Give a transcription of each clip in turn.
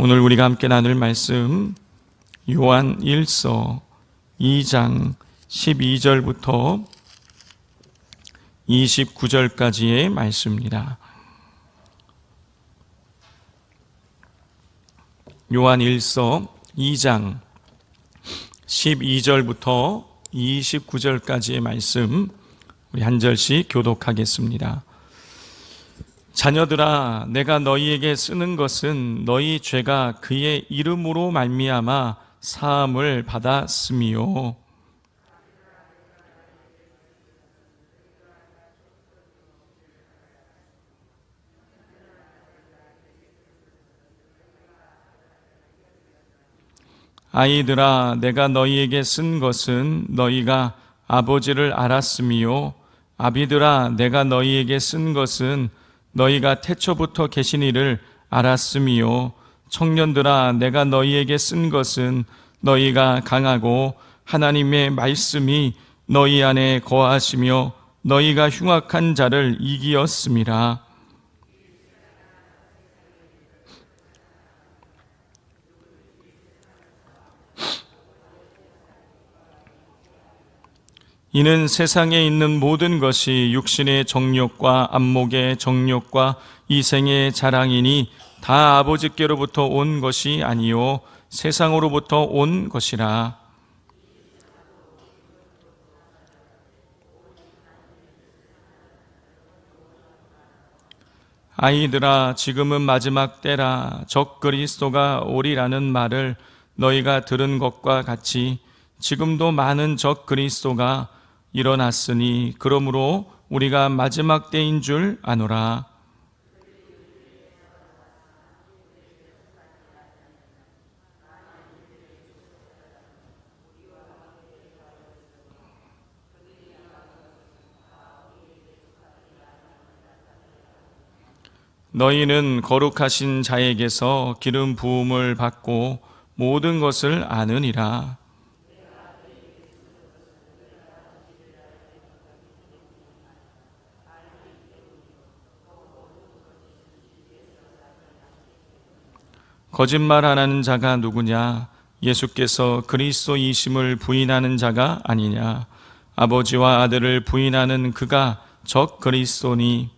오늘 우리가 함께 나눌 말씀 요한 1서 2장 12절부터 29절까지의 말씀입니다. 요한 1서 2장 12절부터 29절까지의 말씀 우리 한 절씩 교독하겠습니다. 자녀들아, 내가 너희에게 쓰는 것은 너희 죄가 그의 이름으로 말미암아 사함을 받았음이요. 아이들아, 내가 너희에게 쓴 것은 너희가 아버지를 알았음이요. 아비들아, 내가 너희에게 쓴 것은 너희가 태초부터 계신 이를 알았음이요. 청년들아, 내가 너희에게 쓴 것은 너희가 강하고 하나님의 말씀이 너희 안에 거하시며 너희가 흉악한 자를 이기었음이라. 이는 세상에 있는 모든 것이 육신의 정욕과 안목의 정욕과 이생의 자랑이니 다 아버지께로부터 온 것이 아니요 세상으로부터 온 것이라. 아이들아, 지금은 마지막 때라. 적 그리스도가 오리라는 말을 너희가 들은 것과 같이 지금도 많은 적 그리스도가 일어났으니 그러므로 우리가 마지막 때인 줄 아노라. 너희는 거룩하신 자에게서 기름 부음을 받고 모든 것을 아느니라. 거짓말 안 하는 자가 누구냐? 예수께서 그리스도이심을 부인하는 자가 아니냐? 아버지와 아들을 부인하는 그가 적 그리스도니.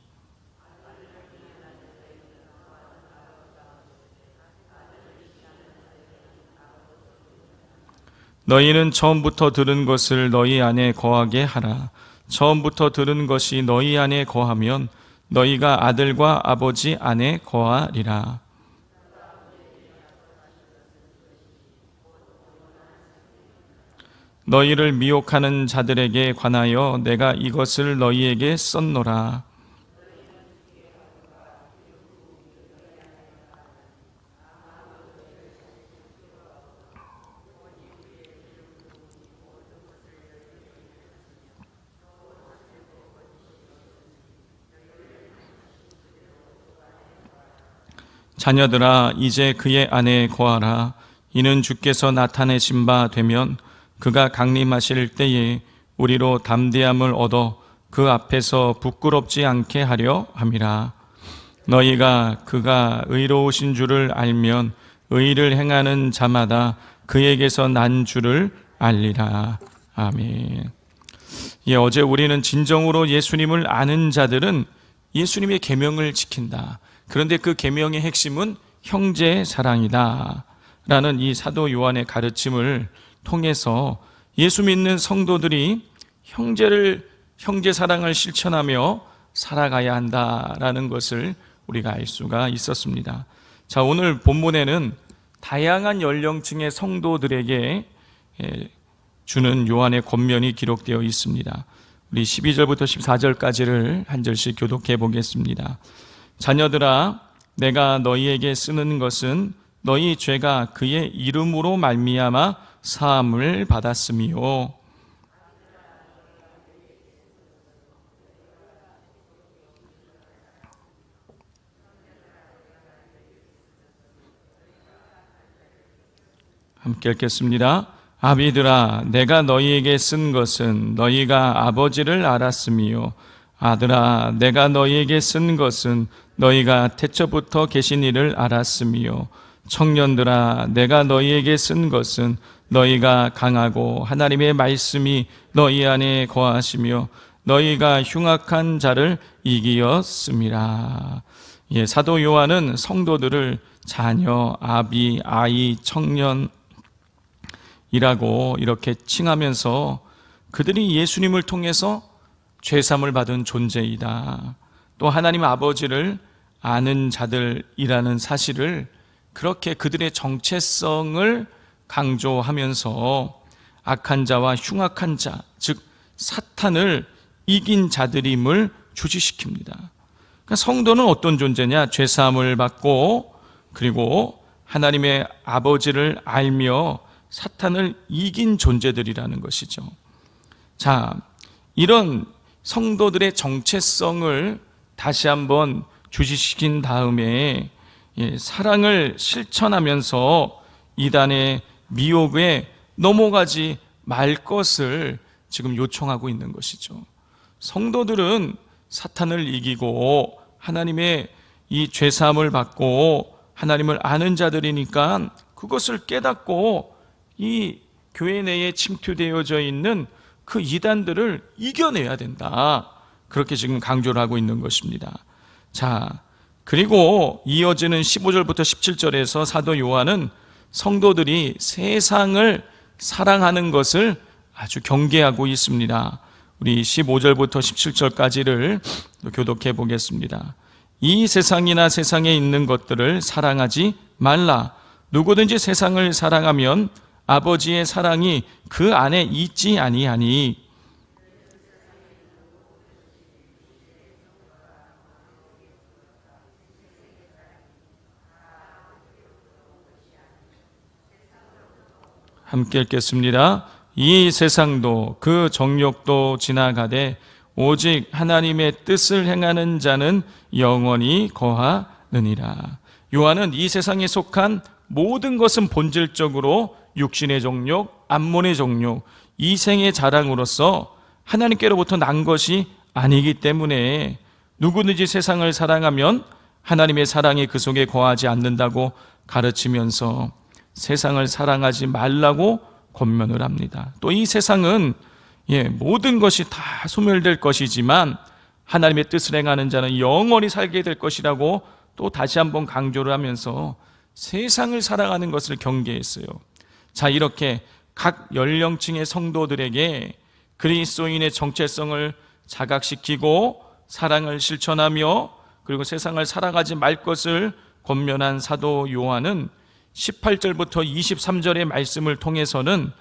너희는 처음부터 들은 것을 너희 안에 거하게 하라. 처음부터 들은 것이 너희 안에 거하면 너희가 아들과 아버지 안에 거하리라. 너희를 미혹하는 자들에게 관하여 내가 이것을 너희에게 썼노라. 자녀들아, 이제 그의 안에 거하라. 이는 주께서 나타내신 바 되면 그가 강림하실 때에 우리로 담대함을 얻어 그 앞에서 부끄럽지 않게 하려 함이라. 너희가 그가 의로우신 줄을 알면 의를 행하는 자마다 그에게서 난 줄을 알리라. 아멘. 어제 우리는 진정으로 예수님을 아는 자들은 예수님의 계명을 지킨다. 그런데 그 계명의 핵심은 형제 사랑이다 라는 이 사도 요한의 가르침을 통해서 예수 믿는 성도들이 형제 사랑을 실천하며 살아가야 한다라는 것을 우리가 알 수가 있었습니다. 자, 오늘 본문에는 다양한 연령층의 성도들에게 주는 요한의 권면이 기록되어 있습니다. 우리 12절부터 14절까지를 한 절씩 교독해 보겠습니다. 자녀들아, 내가 너희에게 쓰는 것은 너희 죄가 그의 이름으로 말미암아 사함을 받았음이요. 함께 읽겠습니다. 아비들아, 내가 너희에게 쓴 것은 너희가 아버지를 알았음이요. 아들아, 내가 너희에게 쓴 것은 너희가 태초부터 계신 이를 알았음이요. 청년들아, 내가 너희에게 쓴 것은 너희가 강하고 하나님의 말씀이 너희 안에 거하시며 너희가 흉악한 자를 이기었음이라. 사도 요한은 성도들을 자녀, 아비, 아이, 청년이라고 이렇게 칭하면서 그들이 예수님을 통해서 죄사함을 받은 존재이다, 또 하나님 아버지를 아는 자들이라는 사실을 그렇게 그들의 정체성을 강조하면서 악한 자와 흉악한 자, 즉 사탄을 이긴 자들임을 주지시킵니다. 그러니까 성도는 어떤 존재냐? 죄사함을 받고 그리고 하나님의 아버지를 알며 사탄을 이긴 존재들이라는 것이죠. 자, 이런 성도들의 정체성을 다시 한번 주지시킨 다음에 사랑을 실천하면서 이단의 미혹에 넘어가지 말 것을 지금 요청하고 있는 것이죠. 성도들은 사탄을 이기고 하나님의 이 죄사함을 받고 하나님을 아는 자들이니까 그것을 깨닫고 이 교회 내에 침투되어져 있는 그 이단들을 이겨내야 된다, 그렇게 지금 강조를 하고 있는 것입니다. 자, 그리고 이어지는 15절부터 17절에서 사도 요한은 성도들이 세상을 사랑하는 것을 아주 경계하고 있습니다. 우리 15절부터 17절까지를 교독해 보겠습니다. 이 세상이나 세상에 있는 것들을 사랑하지 말라. 누구든지 세상을 사랑하면 아버지의 사랑이 그 안에 있지 아니하니. 함께 읽겠습니다. 이 세상도 그 정욕도 지나가되 오직 하나님의 뜻을 행하는 자는 영원히 거하느니라. 요한은 이 세상에 속한 모든 것은 본질적으로 육신의 정욕, 안몬의 정욕, 이생의 자랑으로서 하나님께로부터 난 것이 아니기 때문에 누구든지 세상을 사랑하면 하나님의 사랑이 그 속에 거하지 않는다고 가르치면서 세상을 사랑하지 말라고 권면을 합니다. 또 이 세상은 모든 것이 다 소멸될 것이지만 하나님의 뜻을 행하는 자는 영원히 살게 될 것이라고 또 다시 한번 강조를 하면서 세상을 사랑하는 것을 경계했어요. 자, 이렇게 각 연령층의 성도들에게 그리스도인의 정체성을 자각시키고 사랑을 실천하며 그리고 세상을 사랑하지 말 것을 권면한 사도 요한은 18절부터 23절의 말씀을 통해서는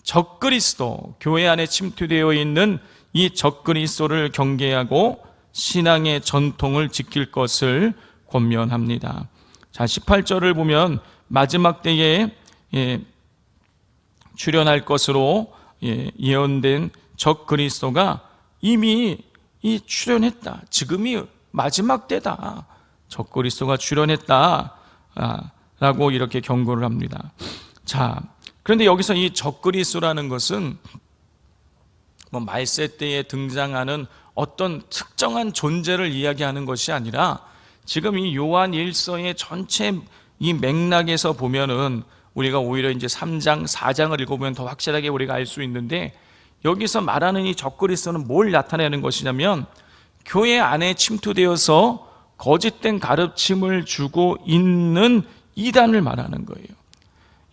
적그리스도, 교회 안에 침투되어 있는 이 적그리스도를 경계하고 신앙의 전통을 지킬 것을 권면합니다. 자, 18절을 보면 마지막 때에 출현할 것으로 예언된 적그리스도가 이미 출현했다. 지금이 마지막 때다. 적그리스도가 출현했다 라고 이렇게 경고를 합니다. 자, 그런데 여기서 이 적그리스도라는 것은 말세 때에 등장하는 어떤 특정한 존재를 이야기하는 것이 아니라 지금 이 요한 1서의 전체 이 맥락에서 보면은 우리가 오히려 이제 3장, 4장을 읽어보면 더 확실하게 우리가 알 수 있는데, 여기서 말하는 이 적그리스도는 뭘 나타내는 것이냐면 교회 안에 침투되어서 거짓된 가르침을 주고 있는 이단을 말하는 거예요.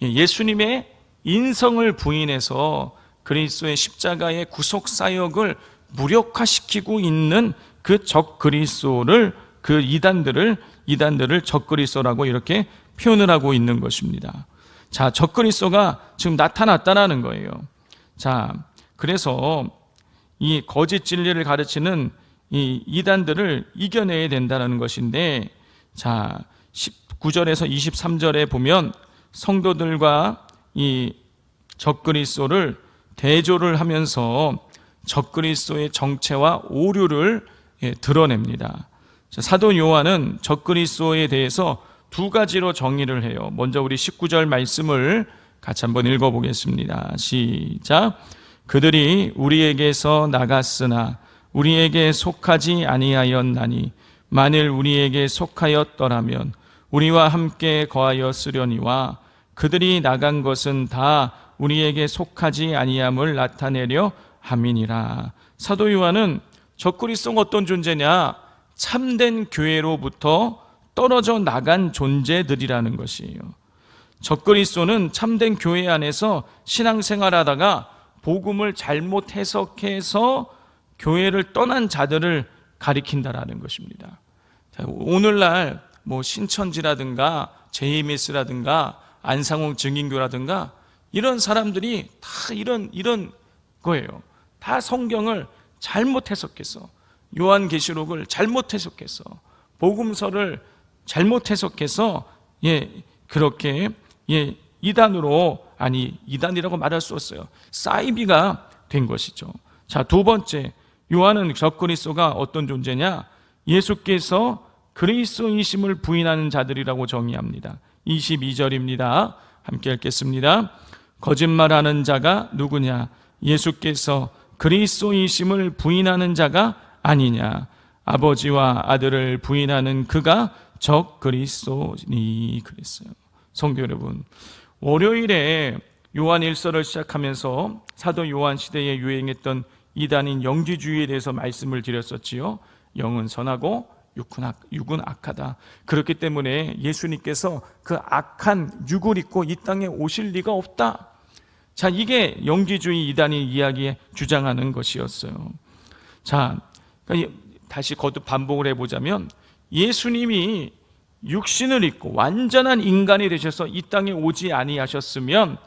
예수님의 인성을 부인해서 그리스도의 십자가의 구속 사역을 무력화시키고 있는 그 적그리스도를, 그 이단들을 적그리스도라고 이렇게 표현을 하고 있는 것입니다. 자, 적그리스도가 지금 나타났다는 거예요. 자, 그래서 이 거짓 진리를 가르치는 이 이단들을 이겨내야 된다는 것인데, 자, 19절에서 23절에 보면 성도들과 이 적그리스도를 대조를 하면서 적그리스도의 정체와 오류를 드러냅니다. 사도 요한은 적그리스도에 대해서 두 가지로 정의를 해요. 먼저 우리 19절 말씀을 같이 한번 읽어보겠습니다. 시작. 그들이 우리에게서 나갔으나 우리에게 속하지 아니하였나니 만일 우리에게 속하였더라면 우리와 함께 거하였으려니와 그들이 나간 것은 다 우리에게 속하지 아니함을 나타내려 함이니라. 사도 요한은 적그리스도가 어떤 존재냐? 참된 교회로부터 떨어져 나간 존재들이라는 것이에요. 적그리스도는 참된 교회 안에서 신앙생활하다가 복음을 잘못 해석해서 교회를 떠난 자들을 가리킨다라는 것입니다. 오늘날 신천지라든가 JMS라든가 안상홍 증인교라든가 이런 사람들이 다 이런 거예요. 다 성경을 잘못 해석해서, 요한계시록을 잘못 해석해서, 복음서를 잘못 해석해서 그렇게 이단으로, 아니 이단이라고 말할 수 없어요. 사이비가 된 것이죠. 자, 두 번째, 요한은 적그리스도가 어떤 존재냐? 예수께서 그리스도이심을 부인하는 자들이라고 정의합니다. 22절입니다. 함께 읽겠습니다. 거짓말하는 자가 누구냐? 예수께서 그리스도이심을 부인하는 자가 아니냐? 아버지와 아들을 부인하는 그가 적그리스도니. 그랬어요. 성도 여러분, 월요일에 요한 1서를 시작하면서 사도 요한 시대에 유행했던 이단인 영지주의에 대해서 말씀을 드렸었지요. 영은 선하고 육은 악하다. 그렇기 때문에 예수님께서 그 악한 육을 입고 이 땅에 오실 리가 없다. 자, 이게 영지주의 이단이 이야기에 주장하는 것이었어요. 자, 다시 거듭 반복을 해보자면, 예수님이 육신을 입고 완전한 인간이 되셔서 이 땅에 오지 아니하셨으면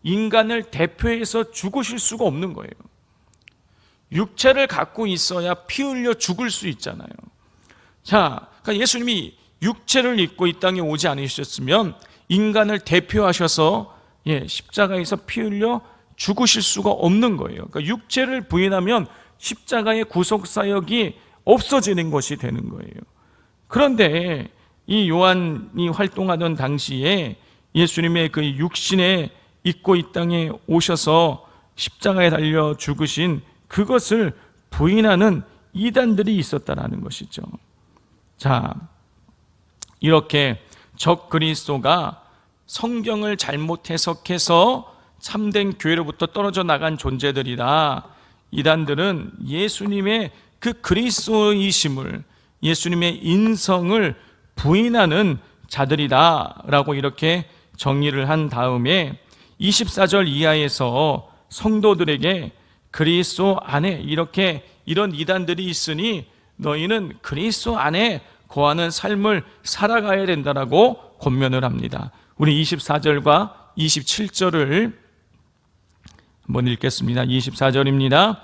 인간을 대표해서 죽으실 수가 없는 거예요. 육체를 갖고 있어야 피 흘려 죽을 수 있잖아요. 자, 그러니까 예수님이 육체를 입고 이 땅에 오지 않으셨으면 인간을 대표하셔서 십자가에서 피 흘려 죽으실 수가 없는 거예요. 그러니까 육체를 부인하면 십자가의 구속사역이 없어지는 것이 되는 거예요. 그런데 이 요한이 활동하던 당시에 예수님의 그 육신에 입고 이 땅에 오셔서 십자가에 달려 죽으신 그것을 부인하는 이단들이 있었다라는 것이죠. 자, 이렇게 적그리스도가 성경을 잘못 해석해서 참된 교회로부터 떨어져 나간 존재들이다. 이단들은 예수님의 그 그리스도이심을, 예수님의 인성을 부인하는 자들이다라고 이렇게 정의를 한 다음에 24절 이하에서 성도들에게 그리스도 안에 이런 이단들이 있으니 너희는 그리스도 안에 거하는 삶을 살아가야 된다라고 권면을 합니다. 우리 24절과 27절을 한번 읽겠습니다. 24절입니다.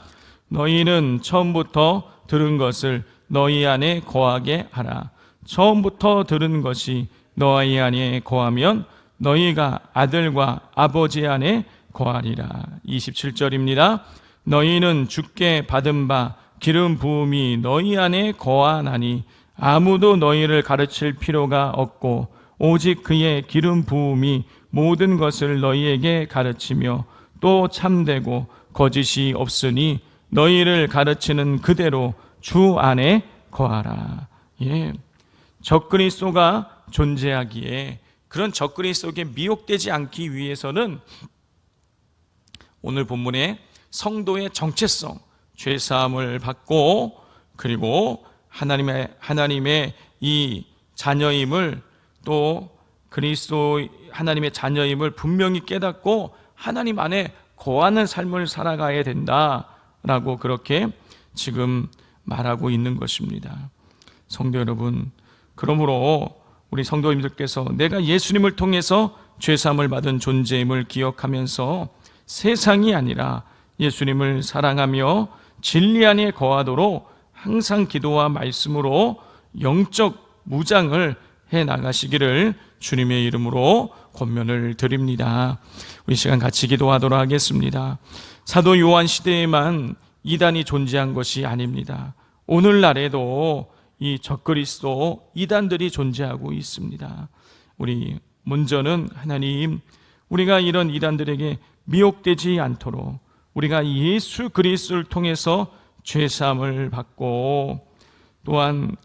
너희는 처음부터 들은 것을 너희 안에 거하게 하라. 처음부터 들은 것이 너희 안에 거하면 너희가 아들과 아버지 안에 거하리라. 27절입니다. 너희는 주께 받은 바 기름 부음이 너희 안에 거하나니 아무도 너희를 가르칠 필요가 없고 오직 그의 기름 부음이 모든 것을 너희에게 가르치며 또 참되고 거짓이 없으니 너희를 가르치는 그대로 주 안에 거하라. 적그리스도가 존재하기에 그런 적그리스도에게 미혹되지 않기 위해서는 오늘 본문의 성도의 정체성, 죄사함을 받고 그리고 하나님의 이 자녀임을, 또 그리스도 하나님의 자녀임을 분명히 깨닫고 하나님 안에 거하는 삶을 살아가야 된다라고 그렇게 지금 말하고 있는 것입니다. 성도 여러분, 그러므로 우리 성도님들께서 내가 예수님을 통해서 죄사함을 받은 존재임을 기억하면서 세상이 아니라 예수님을 사랑하며 진리 안에 거하도록 항상 기도와 말씀으로 영적 무장을 해 나가시기를 주님의 이름으로 권면을 드립니다. 우리 시간 같이 기도하도록 하겠습니다. 사도 요한 시대에만 이단이 존재한 것이 아닙니다. 오늘날에도 이 적그리스도 이단들이 존재하고 있습니다. 우리 먼저는 하나님, 우리가 이런 이단들에게 미혹되지 않도록 우리가 예수 그리스도를 통해서 죄사함을 받고 또한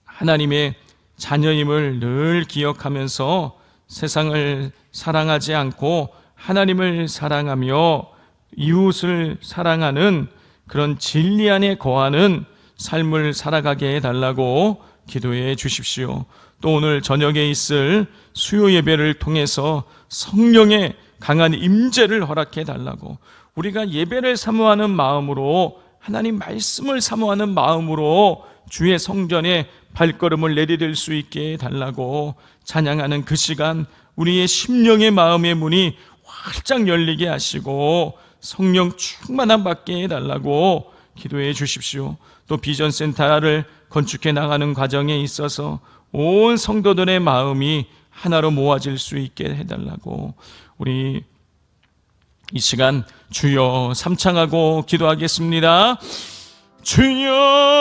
하나님의 자녀임을 늘 기억하면서 세상을 사랑하지 않고 하나님을 사랑하며 이웃을 사랑하는 그런 진리 안에 거하는 삶을 살아가게 해달라고 기도해 주십시오. 또 오늘 저녁에 있을 수요 예배를 통해서 성령의 강한 임재를 허락해 달라고, 우리가 예배를 사모하는 마음으로, 하나님 말씀을 사모하는 마음으로 주의 성전에 발걸음을 내디딜 수 있게 해달라고, 찬양하는 그 시간 우리의 심령의 마음의 문이 활짝 열리게 하시고 성령 충만함 받게 해달라고 기도해 주십시오. 또 비전센터를 건축해 나가는 과정에 있어서 온 성도들의 마음이 하나로 모아질 수 있게 해달라고, 우리 이 시간 주여 삼창하고 기도하겠습니다. 주여